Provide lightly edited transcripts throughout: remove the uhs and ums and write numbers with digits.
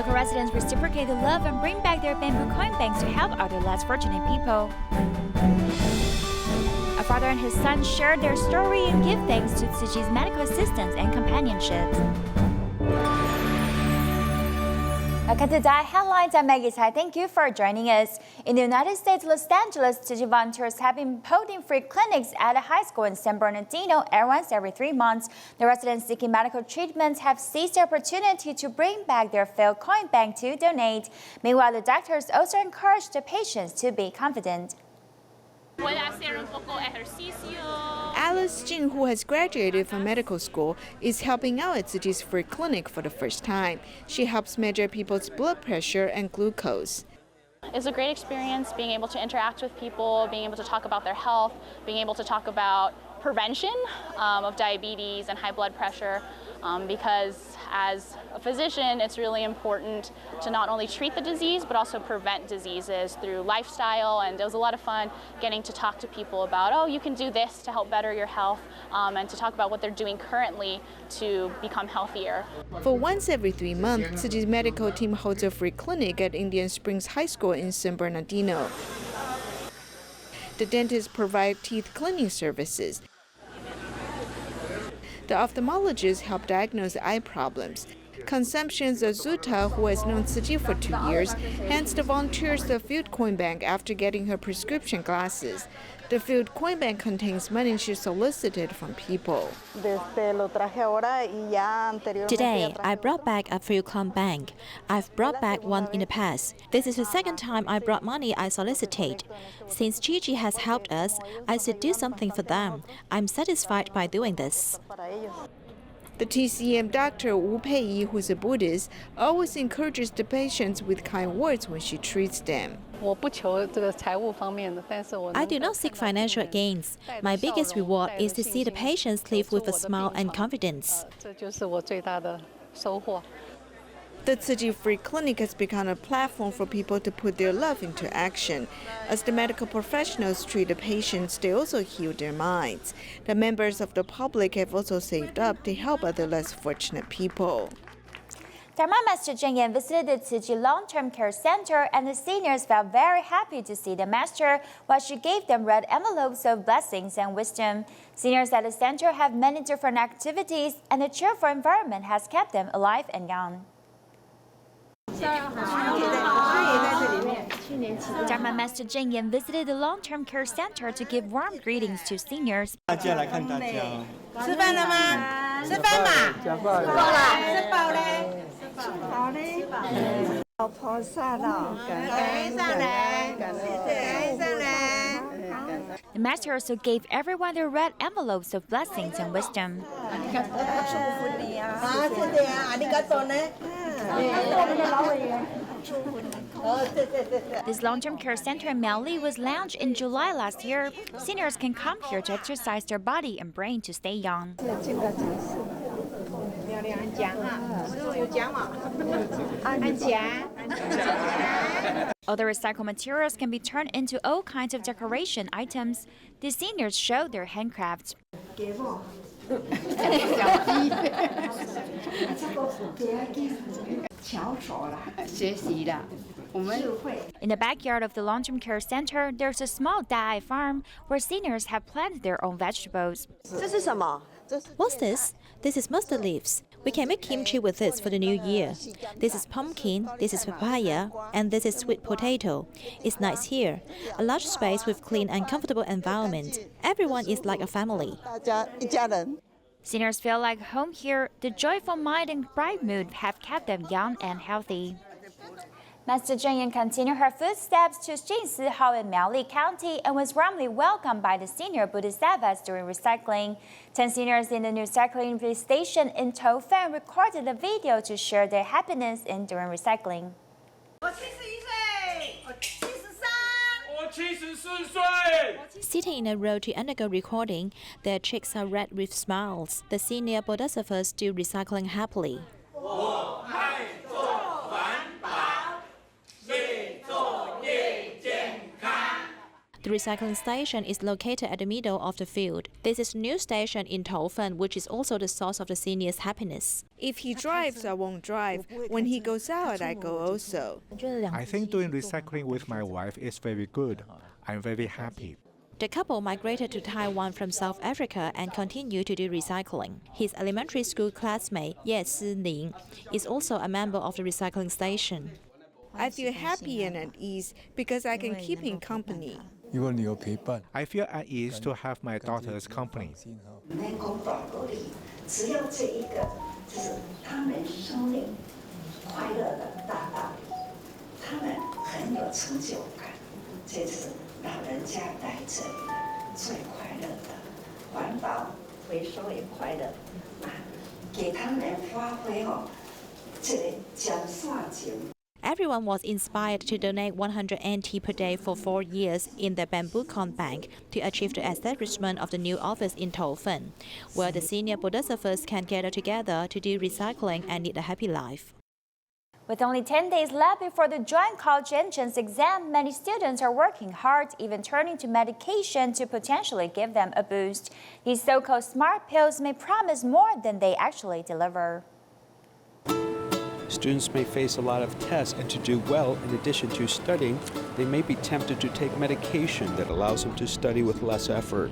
Local residents reciprocate the love and bring back their bamboo coin banks to help other less fortunate people. A father and his son shared their story and give thanks to Tzu Chi's medical assistance and companionship. Welcome to Diet Headlines. I'm Maggie Tsai. Thank you for joining us. In the United States, Los Angeles, Tzu Chi volunteers have been holding free clinics at a high school in San Bernardino once every 3 months. The residents seeking medical treatments have seized the opportunity to bring back their failed coin bank to donate. Meanwhile, the doctors also encourage the patients to be confident. Alice Jing, who has graduated from medical school, is helping out at Tzu Chi's free clinic for the first time. She helps measure people's blood pressure and glucose. It's a great experience being able to interact with people, being able to talk about their health, being able to talk about prevention of diabetes and high blood pressure, because as a physician, it's really important to not only treat the disease, but also prevent diseases through lifestyle. And it was a lot of fun getting to talk to people about, oh, you can do this to help better your health, and to talk about what they're doing currently to become healthier. For once every 3 months, Tzu Chi's medical team holds a free clinic at Indian Springs High School in San Bernardino. The dentists provide teeth cleaning services. The ophthalmologists help diagnose eye problems. Consumption Zazuta, who has known Tzu Chi for 2 years, hands the volunteers the field coin bank after getting her prescription glasses. The field coin bank contains money she solicited from people. Today, I brought back a field coin bank. I've brought back one in the past. This is the second time I brought money I solicited. Since Tzu Chi has helped us, I should do something for them. I'm satisfied by doing this. The TCM doctor Wu Peiyi, who's a Buddhist, always encourages the patients with kind words when she treats them. I do not seek financial gains. My biggest reward is to see the patients live with a smile and confidence. The Tzu Chi Free Clinic has become a platform for people to put their love into action. As the medical professionals treat the patients, they also heal their minds. The members of the public have also saved up to help other less fortunate people. Dharma Master Zheng Yan visited the Tzu Chi Long-Term Care Center, and the seniors felt very happy to see the master while she gave them red envelopes of blessings and wisdom. Seniors at the center have many different activities, and the cheerful environment has kept them alive and young. Dharma Master Zheng Yan visited the long-term care center to give warm greetings to seniors. The master also gave everyone their red envelopes of blessings and wisdom. This long-term care center in Miaoli was launched in July last year. Seniors can come here to exercise their body and brain to stay young. All the recycled materials can be turned into all kinds of decoration items. The seniors showed their handcrafts. In the backyard of the long-term care center, there's a small dai farm where seniors have planted their own vegetables. What's this? This is mustard leaves. We can make kimchi with this for the new year. This is pumpkin, this is papaya, and this is sweet potato. It's nice here. A large space with clean and comfortable environment. Everyone is like a family. Seniors feel like home here. The joyful mind and bright mood have kept them young and healthy. Master Zheng Yan continued her footsteps to Jinsi Hall in Miaoli County and was warmly welcomed by the senior Buddhist advice during recycling. 10 seniors in the new recycling station in Toufan recorded a video to share their happiness in during recycling. Sitting in a row to undergo recording, their cheeks are red with smiles. The senior bodhisattvas do recycling happily. The recycling station is located at the middle of the field. This is a new station in Toufen, which is also the source of the seniors' happiness. If he drives, I won't drive. When he goes out, I go also. I think doing recycling with my wife is very good. I'm very happy. The couple migrated to Taiwan from South Africa and continue to do recycling. His elementary school classmate, Ye Si-ning, is also a member of the recycling station. I feel happy and at ease because I can keep him company. I feel at ease to have my daughter's company. Everyone was inspired to donate 100 NT per day for 4 years in the Bamboo Con Bank to achieve the establishment of the new office in Toufen, where the senior bodhisattvas can gather together to do recycling and lead a happy life. With only 10 days left before the joint college entrance exam, many students are working hard, even turning to medication to potentially give them a boost. These so-called smart pills may promise more than they actually deliver. Students may face a lot of tests, and to do well, in addition to studying, they may be tempted to take medication that allows them to study with less effort.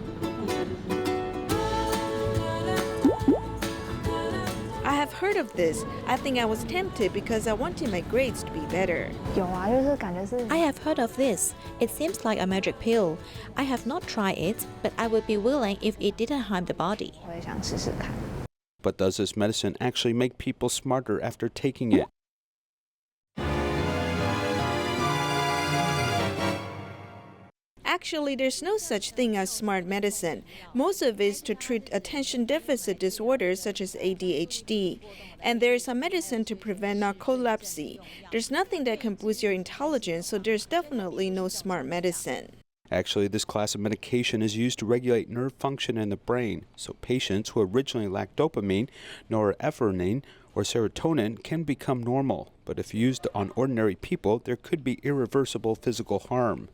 I have heard of this. I think I was tempted because I wanted my grades to be better. I have heard of this. It seems like a magic pill. I have not tried it, but I would be willing if it didn't harm the body. But does this medicine actually make people smarter after taking it? Actually, there's no such thing as smart medicine. Most of it is to treat attention deficit disorders such as ADHD. And there is a medicine to prevent narcolepsy. There's nothing that can boost your intelligence, so there's definitely no smart medicine. Actually, this class of medication is used to regulate nerve function in the brain, so patients who originally lacked dopamine, norepinephrine, or serotonin can become normal. But if used on ordinary people, there could be irreversible physical harm.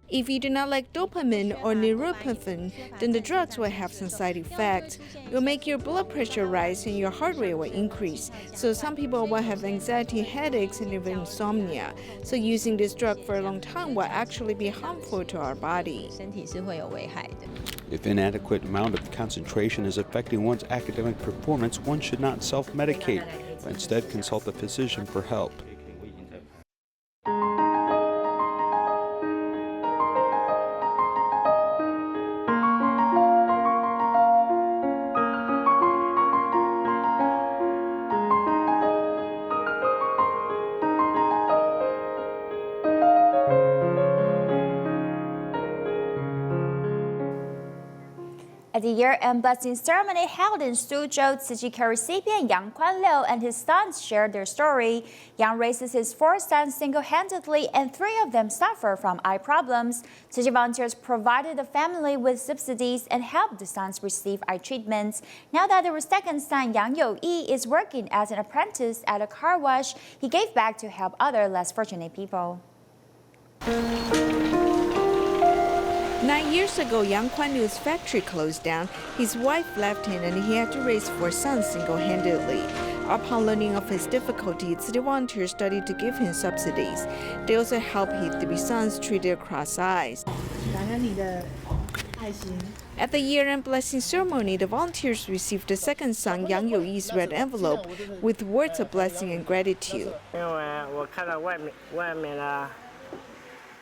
If you do not like dopamine or norepinephrine, then the drugs will have some side effects. It will make your blood pressure rise and your heart rate will increase. So some people will have anxiety, headaches, and even insomnia. So using this drug for a long time will actually be harmful to our body. If inadequate amount of concentration is affecting one's academic performance, one should not self-medicate, but instead consult a physician for help. At the year-end blessing ceremony held in Suzhou, Tzu Chi recipient Yang Kuan-liu and his sons shared their story. Yang raises his 4 sons single-handedly, and 3 of them suffer from eye problems. Tzu Chi volunteers provided the family with subsidies and helped the sons receive eye treatments. Now that the second son, Yang You-yi, is working as an apprentice at a car wash, he gave back to help other less fortunate people. 9 years ago, Yang Kuan-liu's factory closed down. His wife left him and he had to raise 4 sons single-handedly. Upon learning of his difficulties, the volunteers started to give him subsidies. They also helped his 3 sons treat their crossed eyes. At the year-end blessing ceremony, the volunteers received the second son, Yang You-yi's red envelope with words of blessing and gratitude.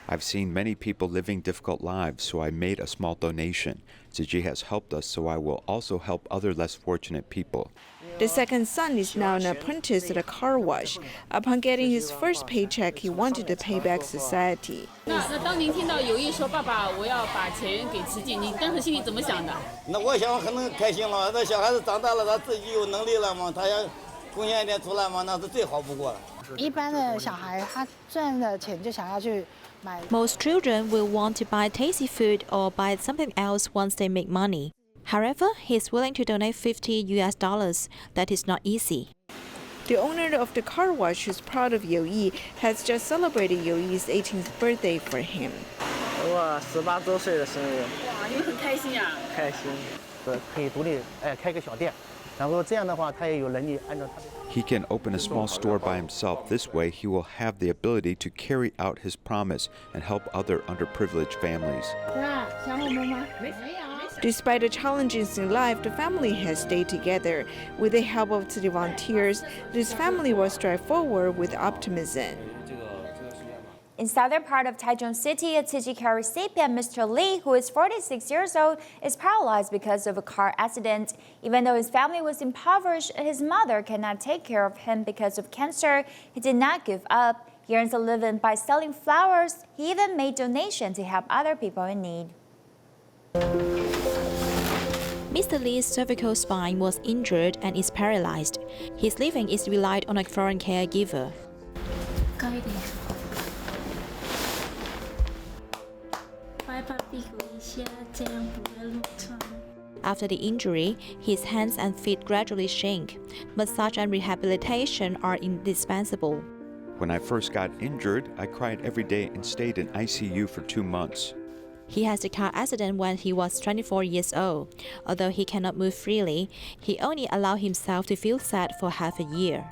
I've seen many people living difficult lives, so I made a small donation. Tzu Chi has helped us, so I will also help other less fortunate people. The second son is now an apprentice at a car wash. Upon getting his first paycheck, he wanted to pay back society. Most children will want to buy tasty food or buy something else once they make money. However, he's willing to donate $50. That is not easy. The owner of the car wash, who's proud of You-yi, has just celebrated You-yi's 18th birthday for him. 我18周岁的生日。哇，你们很开心呀？开心，可以独立开个小店，然后这样的话，他也有能力按照他的。He can open a small store by himself. This way, he will have the ability to carry out his promise and help other underprivileged families. Despite the challenges in life, the family has stayed together. With the help of Tzu Chi volunteers, this family will strive forward with optimism. In southern part of Taichung City, a Tzu Chi care recipient, Mr. Lee, who is 46 years old, is paralyzed because of a car accident. Even though his family was impoverished, his mother cannot take care of him because of cancer. He did not give up. He earns a living by selling flowers. He even made donations to help other people in need. Mr. Lee's cervical spine was injured and is paralyzed. His living is relied on a foreign caregiver. After the injury, his hands and feet gradually shrink. Massage and rehabilitation are indispensable. When I first got injured, I cried every day and stayed in ICU for 2 months. He has a car accident when he was 24 years old. Although he cannot move freely, he only allowed himself to feel sad for half a year.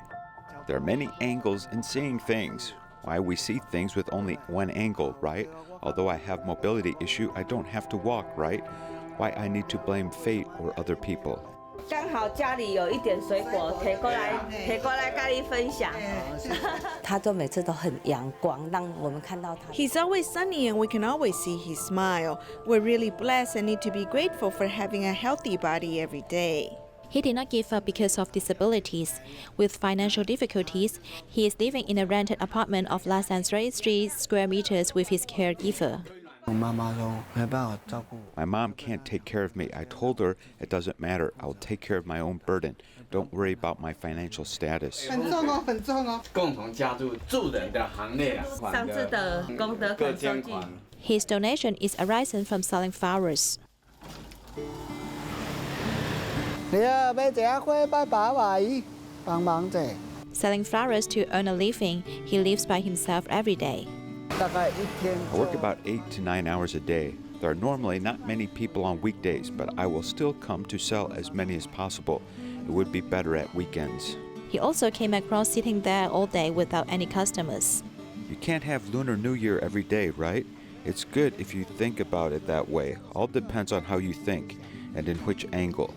There are many angles in seeing things. Why we see things with only one angle, right? Although I have mobility issue, I don't have to walk, right? Why I need to blame fate or other people. 刚好家里有一点水果，提过来跟你分享。他都每次都很阳光，让我们看到他。 He's always sunny and we can always see his smile. We're really blessed and need to be grateful for having a healthy body every day. He did not give up because of disabilities. With financial difficulties, he is living in a rented apartment of less than 33 square meters with his caregiver. My mom can't take care of me. I told her it doesn't matter. I'll take care of my own burden. Don't worry about my financial status. 很重哦，很重哦。共同加入助人的行列啊。上次的功德感受祭。 His donation is arising from selling flowers. Selling flowers to earn a living, he lives by himself every day. I work about 8 to 9 hours a day. There are normally not many people on weekdays, but I will still come to sell as many as possible. It would be better at weekends. He also came across sitting there all day without any customers. You can't have Lunar New Year every day, right? It's good if you think about it that way. All depends on how you think and in which angle.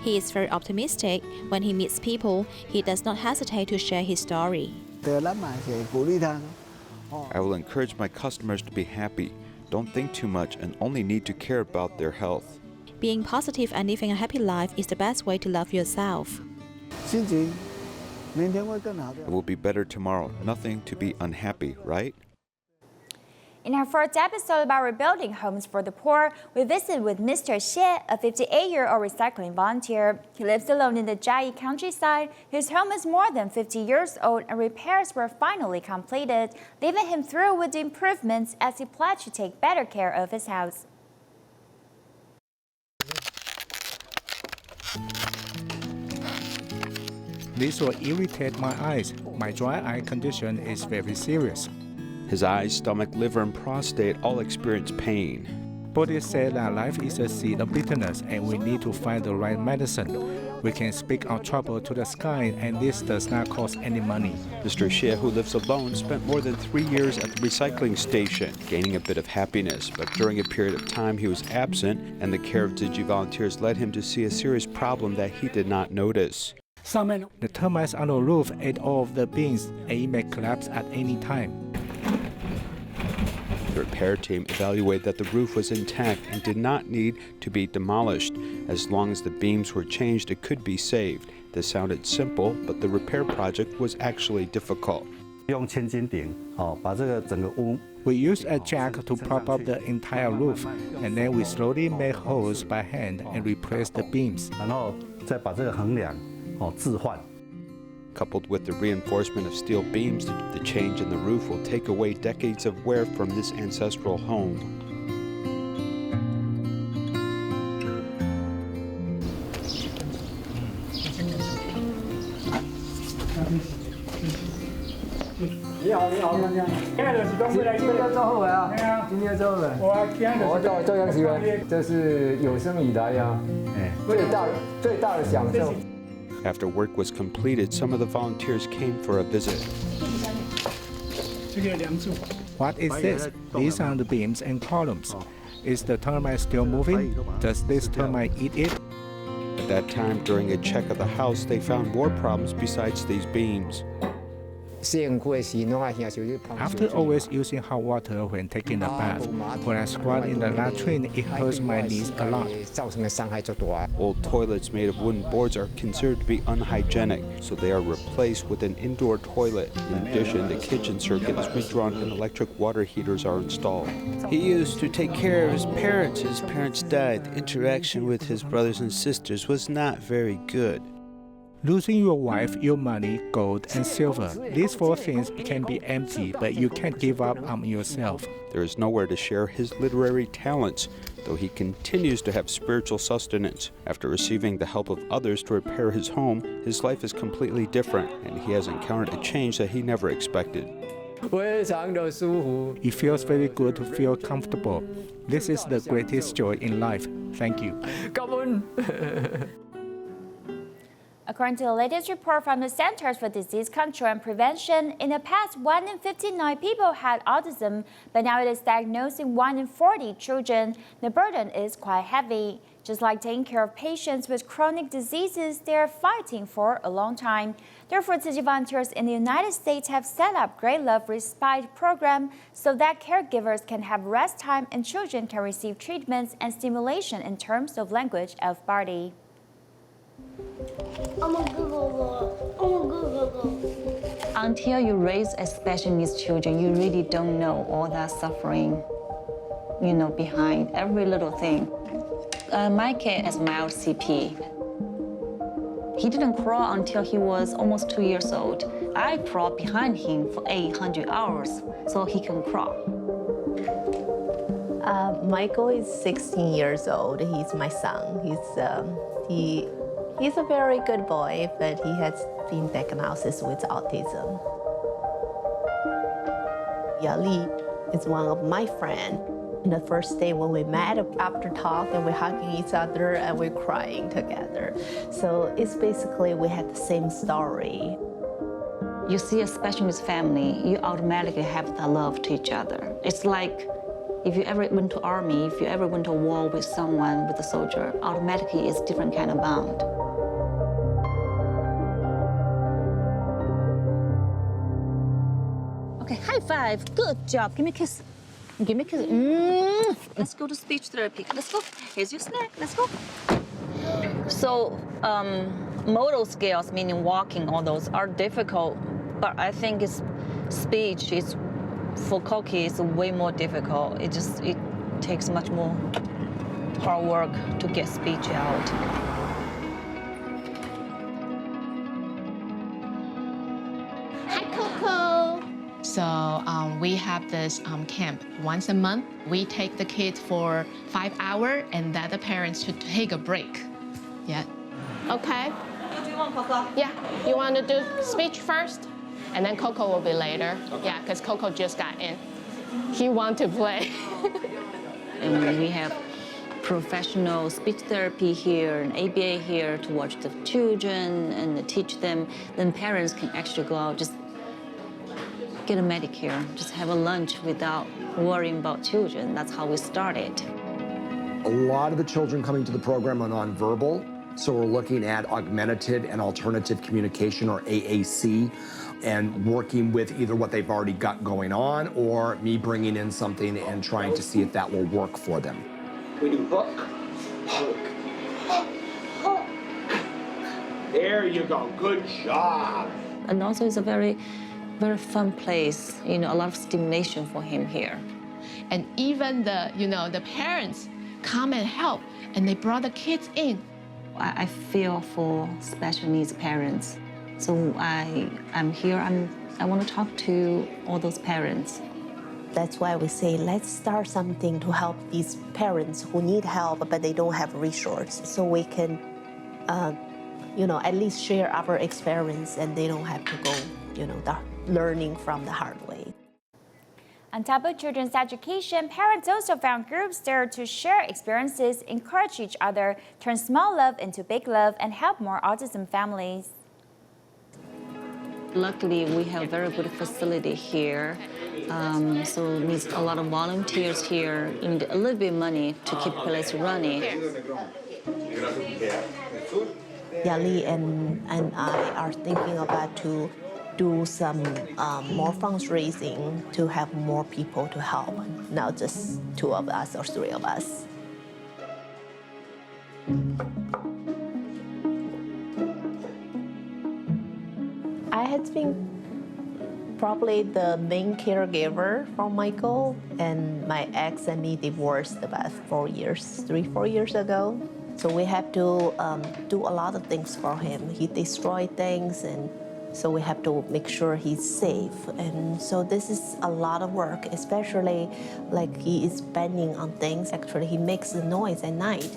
He is very optimistic. When he meets people, he does not hesitate to share his story. I will encourage my customers to be happy. Don't think too much and only need to care about their health. Being positive and living a happy life is the best way to love yourself. It will be better tomorrow. Nothing to be unhappy, right? In our first episode about rebuilding homes for the poor, we visit with Mr. Xie, a 58-year-old recycling volunteer. He lives alone in the Jiayi countryside. His home is more than 50 years old and repairs were finally completed, leaving him through with the improvements as he pledged to take better care of his house. This will irritate my eyes. My dry eye condition is very serious. His eyes, stomach, liver, and prostate all experience pain. Buddhists say that life is a seed of bitterness and we need to find the right medicine. We can speak our trouble to the sky and this does not cost any money. Mr. Xie, who lives alone, spent more than 3 years at the recycling station, gaining a bit of happiness. But during a period of time he was absent, and the care of Tzu Chi volunteers led him to see a serious problem that he did not notice. The termites on the roof ate all of the beams and it may collapse at any time. The repair team evaluated that the roof was intact and did not need to be demolished. As long as the beams were changed, it could be saved. This sounded simple, but the repair project was actually difficult. We used a jack to prop up the entire roof, and then we slowly made holes by hand and replaced the beams. Coupled with the reinforcement of steel beams, the change in the roof will take away decades of wear from this ancestral home. 你好，你好。今日是中午来。今天做后文啊。今天做后文。我照样喜欢，这是有生以来呀，最大的享受。 After work was completed, some of the volunteers came for a visit. What is this? These are the beams and columns. Is the termite still moving? Does this termite eat it? At that time, during a check of the house, they found more problems besides these beams. After always using hot water when taking a bath, when I squat in the latrine, it hurts my knees a lot. Old toilets made of wooden boards are considered to be unhygienic, so they are replaced with an indoor toilet. In addition, the kitchen circuit is redrawn and electric water heaters are installed. He used to take care of his parents. His parents died. The interaction with his brothers and sisters was not very good. Losing your wife, your money, gold, and silver. These four things can be empty, but you can't give up on yourself. There is nowhere to share his literary talents, though he continues to have spiritual sustenance. After receiving the help of others to repair his home, his life is completely different, and he has encountered a change that he never expected. It feels very good to feel comfortable. This is the greatest joy in life. Thank you. According to the latest report from the Centers for Disease Control and Prevention, in the past, 1 in 59 people had autism, but now it is diagnosed in 1 in 40 children. The burden is quite heavy. Just like taking care of patients with chronic diseases, they are fighting for a long time. Therefore, Tzu Chi volunteers in the United States have set up Great Love Respite program so that caregivers can have rest time and children can receive treatments and stimulation in terms of language of body. Until you raise a special needs children, you really don't know all that suffering, behind every little thing. My kid has mild CP. He didn't crawl until he was almost 2 years old. I crawled behind him for 800 hours so he can crawl. Michael is 16 years old. He's my son. He's a very good boy, but he has been diagnosed with autism. Yali is one of my friends. The first day when we met, after talk, and we're hugging each other and we're crying together. So it's basically we had the same story. You see a special needs family, you automatically have that love to each other. It's like if you ever went to army, if you ever went to war with someone, with a soldier, automatically it's different kind of bond. Okay, high five. Good job. Give me a kiss. Give me a kiss. Let's go to speech therapy. Let's go. Here's your snack. Let's go. So, motor skills, meaning walking, all those are difficult, but I think speech is, for Koki, it's way more difficult. It takes much more hard work to get speech out. Hi, Coco. So we have this camp once a month. We take the kids for 5 hours and then the parents should take a break. Yeah. Okay. What do you want, Coco? Yeah. You want to do speech first? And then Coco will be later. Okay. Yeah, because Coco just got in. He wants to play. And we have professional speech therapy here and ABA here to watch the children and teach them. Then parents can actually go out, just get a Medicare, just have a lunch without worrying about children. That's how we started. A lot of the children coming to the program are nonverbal, so we're looking at augmentative and alternative communication, or AAC, and working with either what they've already got going on or me bringing in something and trying to see if that will work for them. We do hook, hook, hook. There you go, good job. And also it's a very, very fun place, a lot of stimulation for him here. And even the parents come and help, and they brought the kids in. I feel for special needs parents. So I'm here, I want to talk to all those parents. That's why we say, let's start something to help these parents who need help, but they don't have resources. So we can at least share our experience, and they don't have to go, learning from the hard way. On top of children's education, parents also found groups there to share experiences, encourage each other, turn small love into big love, and help more autism families. Luckily, we have very good facility here. So it needs a lot of volunteers here and a little bit of money to keep place running. Yali and I are thinking about to do some more fundraising to have more people to help, not just 2 of us or 3 of us. I had been probably the main caregiver for Michael, and my ex and me divorced about 4 years ago. So we have to do a lot of things for him. He destroyed things, and so we have to make sure he's safe. And so this is a lot of work, especially like he is banging on things. Actually, he makes the noise at night,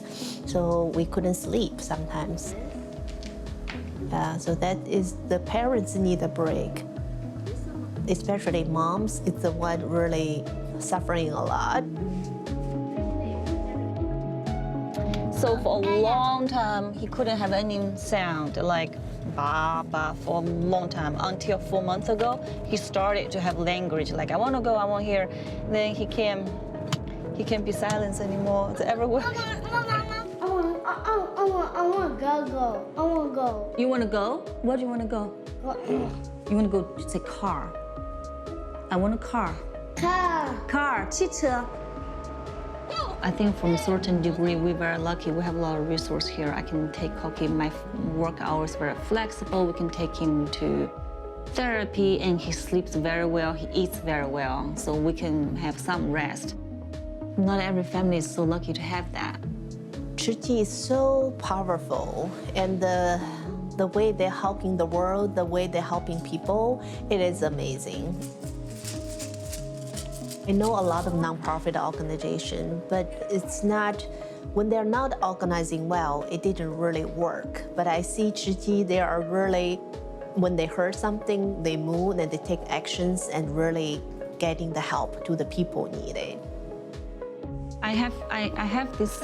so we couldn't sleep sometimes. So that is, the parents need a break. Especially moms, it's the one really suffering a lot. So for a long time, he couldn't have any sound, like ba, ba, for a long time. Until 4 months ago, he started to have language, like I want to go, I want to hear. Then he can't be silenced anymore. It's everywhere. I want to go. You want to go? Where do you want to go? You want to go, say car. I want a car. Car, 汽车. I think from a certain degree, we're very lucky. We have a lot of resources here. I can take Koki. My work hours are very flexible. We can take him to therapy, and he sleeps very well. He eats very well, so we can have some rest. Not every family is so lucky to have that. Tzu Chi is so powerful, and the way they're helping the world, the way they're helping people, it is amazing. I know a lot of nonprofit organizations, but it's not, when they're not organizing well, it didn't really work. But I see Tzu Chi, they are really, when they heard something, they move and they take actions and really getting the help to the people needed. I have this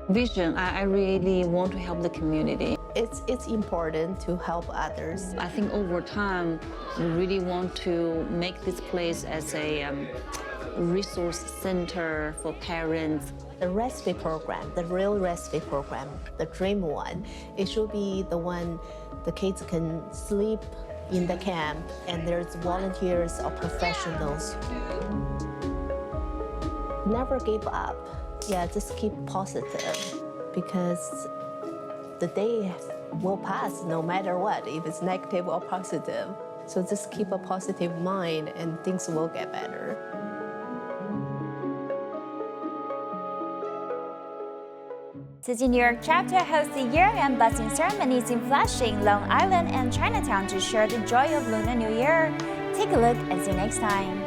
vision. I really want to help the community. It's important to help others. I think over time, we really want to make this place as a resource center for parents. The respite program, the real respite program, the dream one, it should be the one the kids can sleep in the camp, and there's volunteers or professionals. Never give up. Yeah, just keep positive, because the day will pass no matter what, if it's negative or positive. So just keep a positive mind and things will get better. Tzu Chi New York chapter hosts the year-end blessing ceremonies in Flushing, Long Island, and Chinatown to share the joy of Lunar New Year. Take a look and see you next time.